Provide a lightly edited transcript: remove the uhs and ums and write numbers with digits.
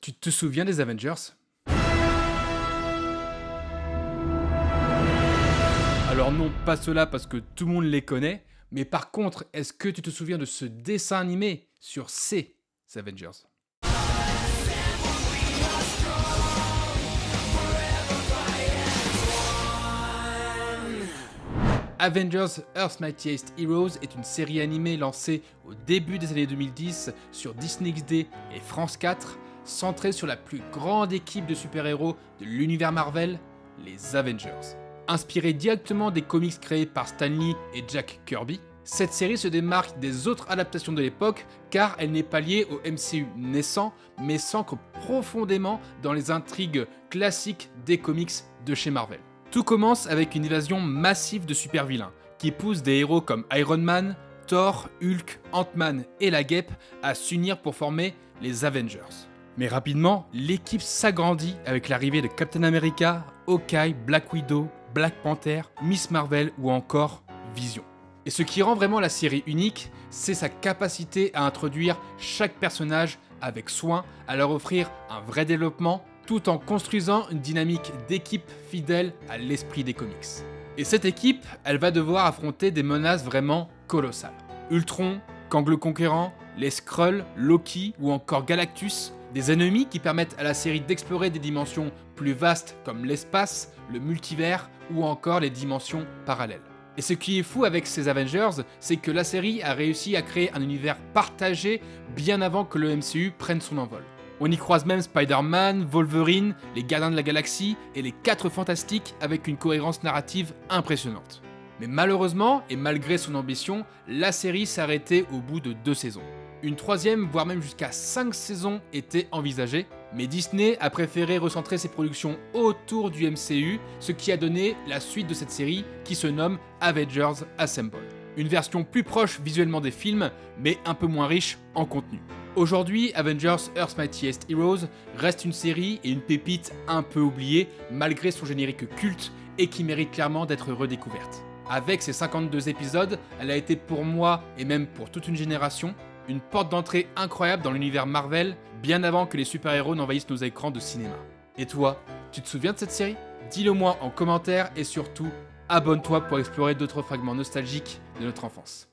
Tu te souviens des Avengers? Alors non, pas ceux-là parce que tout le monde les connaît, mais par contre, est-ce que tu te souviens de ce dessin animé sur ces Avengers? Avengers Earth's Mightiest Heroes est une série animée lancée au début des années 2010 sur Disney XD et France 4, centrée sur la plus grande équipe de super-héros de l'univers Marvel, les Avengers. Inspirée directement des comics créés par Stan Lee et Jack Kirby, cette série se démarque des autres adaptations de l'époque car elle n'est pas liée au MCU naissant, mais s'ancre profondément dans les intrigues classiques des comics de chez Marvel. Tout commence avec une évasion massive de super-vilains, qui pousse des héros comme Iron Man, Thor, Hulk, Ant-Man et la Guêpe à s'unir pour former les Avengers. Mais rapidement, l'équipe s'agrandit avec l'arrivée de Captain America, Hawkeye, Black Widow, Black Panther, Miss Marvel ou encore Vision. Et ce qui rend vraiment la série unique, c'est sa capacité à introduire chaque personnage avec soin, à leur offrir un vrai développement, tout en construisant une dynamique d'équipe fidèle à l'esprit des comics. Et cette équipe, elle va devoir affronter des menaces vraiment colossales. Ultron, Kang le Conquérant, les Skrulls, Loki ou encore Galactus, des ennemis qui permettent à la série d'explorer des dimensions plus vastes comme l'espace, le multivers ou encore les dimensions parallèles. Et ce qui est fou avec ces Avengers, c'est que la série a réussi à créer un univers partagé bien avant que le MCU prenne son envol. On y croise même Spider-Man, Wolverine, les Gardiens de la Galaxie et les 4 Fantastiques avec une cohérence narrative impressionnante. Mais malheureusement, et malgré son ambition, la série s'est arrêtée au bout de 2 saisons. Une 3e, voire même jusqu'à 5 saisons était envisagée, mais Disney a préféré recentrer ses productions autour du MCU, ce qui a donné la suite de cette série qui se nomme Avengers Assemble. Une version plus proche visuellement des films, mais un peu moins riche en contenu. Aujourd'hui, Avengers Earth's Mightiest Heroes reste une série et une pépite un peu oubliée, malgré son générique culte et qui mérite clairement d'être redécouverte. Avec ses 52 épisodes, elle a été pour moi, et même pour toute une génération, une porte d'entrée incroyable dans l'univers Marvel, bien avant que les super-héros n'envahissent nos écrans de cinéma. Et toi, tu te souviens de cette série? Dis-le moi en commentaire et surtout, abonne-toi pour explorer d'autres fragments nostalgiques de notre enfance.